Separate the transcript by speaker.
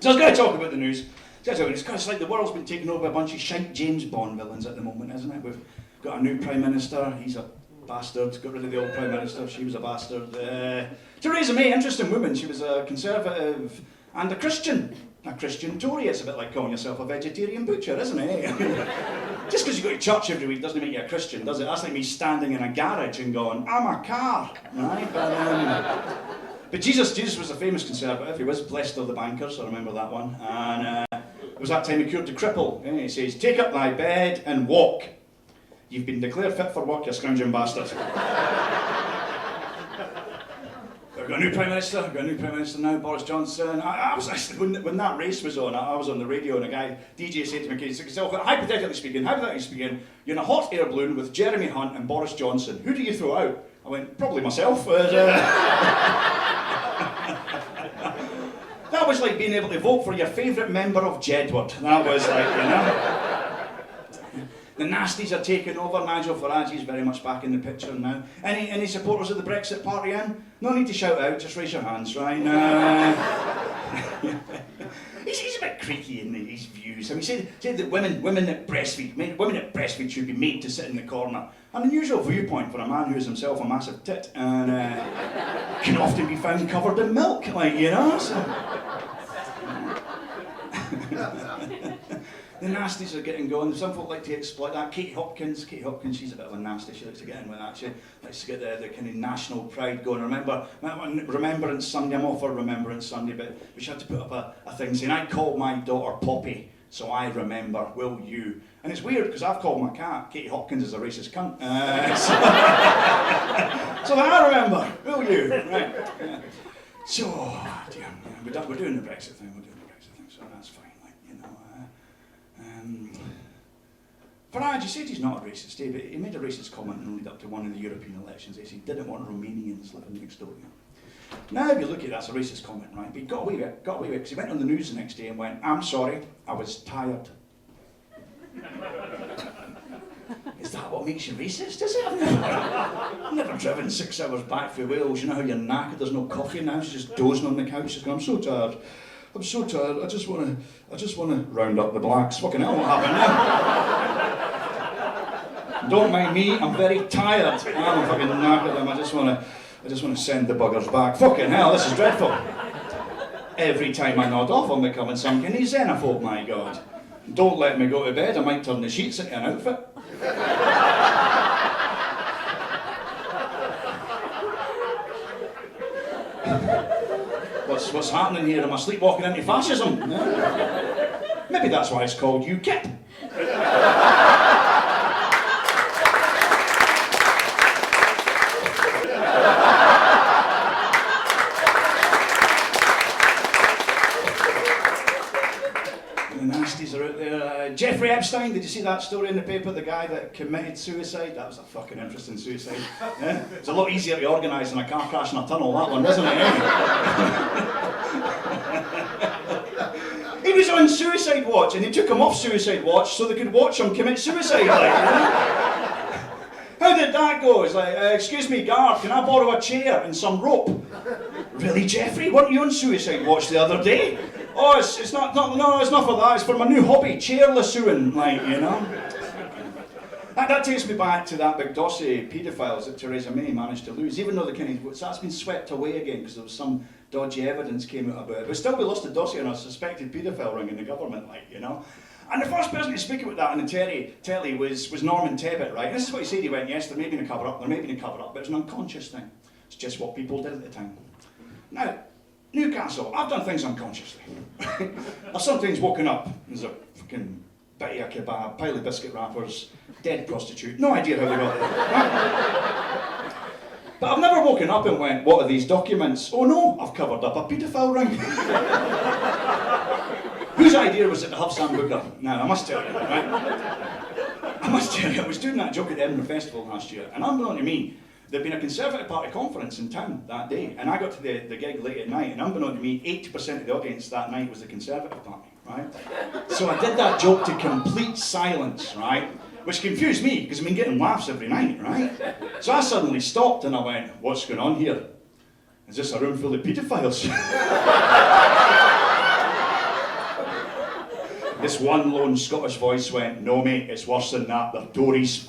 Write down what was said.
Speaker 1: So I was going to talk about the news. It's like the world's been taken over by a bunch of shite James Bond villains at the moment, isn't it? We've got a new Prime Minister, he's a bastard, got rid of the old Prime Minister, she was a bastard. Theresa May, interesting woman, she was a Conservative and a Christian Tory. It's a bit like calling yourself a vegetarian butcher, isn't it? Just because you go to church every week doesn't make you a Christian, does it? That's like me standing in a garage and going, I'm a car, right? But Jesus was a famous Conservative. He was blessed of the bankers, I remember that one. And it was that time he cured the cripple. He says, take up thy bed and walk. You've been declared fit for work, you scrounging bastard. We've got a new Prime Minister now, Boris Johnson. I was actually, when that race was on, I was on the radio and a guy, DJ said to me, he said, hypothetically speaking, you're in a hot air balloon with Jeremy Hunt and Boris Johnson. Who do you throw out? I went, probably myself. That was like being able to vote for your favourite member of Jedward. That was like, you know. The nasties are taking over. Nigel Farage is very much back in the picture now. Any supporters of the Brexit Party in? No need to shout out, just raise your hands, right? He's a bit creaky in his views. I mean, said that women that breastfeed should be made to sit in the corner. An unusual viewpoint for a man who is himself a massive tit and can often be found covered in milk, like, you know. So. The nasties are getting going. Some folk like to exploit that. Katie Hopkins, she's a bit of a nasty. She likes to get in with that. She likes to get the kind of national pride going. Remembrance Sunday, I'm all for Remembrance Sunday, but we should have to put up a thing saying, I called my daughter Poppy, so I remember, will you? And it's weird, because I've called my cat Katie Hopkins is a racist cunt. So I remember, will you? Right. Yeah. So, dear, we're doing the Brexit thing, so that's fine. Farage, he said he's not a racist, but he made a racist comment in the lead up to one of the European elections. He said he didn't want Romanians living next door to him. Now, if you look at it, that's a racist comment, right? But he got away with it, because he went on the news the next day and went, I'm sorry, I was tired. Is that what makes you racist, is it? I've never driven 6 hours back from Wales. You know how you're knackered, there's no coffee now, she's just dozing on the couch, she's going, I'm so tired, I just want to round up the blacks. Fucking hell, what happened now? Don't mind me, I'm very tired. I'm fucking knackered them. I just want to send the buggers back. Fucking hell, this is dreadful. Every time I nod off, I'm becoming some kind of xenophobe, my God. Don't let me go to bed, I might turn the sheets into an outfit. What's happening here? Am I sleepwalking into fascism? No? Maybe that's why it's called UKIP. The nasties are out there. Jeffrey Epstein, did you see that story in the paper? The guy that committed suicide? That was a fucking interesting suicide. Yeah? It's a lot easier to organise than a car crash in a tunnel, that one, isn't it? He was on suicide watch and they took him off suicide watch so they could watch him commit suicide. Like, you know? How did that go? It's like, excuse me, guard, can I borrow a chair and some rope? Really, Jeffrey? Weren't you on suicide watch the other day? Oh, it's not for that, it's for my new hobby, chair lassoing, like, you know. That takes me back to that big dossier, Paedophiles, that Theresa May managed to lose, even though that's been swept away again because there was some dodgy evidence came out about it. But still we lost a dossier on a suspected paedophile ring in the government, like, you know. And the first person to speak about that on the telly was Norman Tebbit, right? And this is what he said, he went, yes, there may have been a cover-up, but it's an unconscious thing. It's just what people did at the time. Now, Newcastle, I've done things unconsciously. I've sometimes woken up, there's a fucking bitty a kebab, pile of biscuit wrappers, dead prostitute, no idea how they got there. Right? But I've never woken up and went, what are these documents? Oh no, I've covered up a paedophile ring. Whose idea was it to have Sambuca? Now, I must tell you, right? I was doing that joke at the Edinburgh Festival last year, and unbeknown to me, there'd been a Conservative Party conference in town that day, and I got to the gig late at night, and unbeknown to me, 80% of the audience that night was the Conservative Party, right? So I did that joke to complete silence, right? Which confused me, because I've been getting laughs every night, right? So I suddenly stopped and I went, what's going on here? Is this a room full of paedophiles? This one lone Scottish voice went, "No mate, it's worse than that, they're Tories."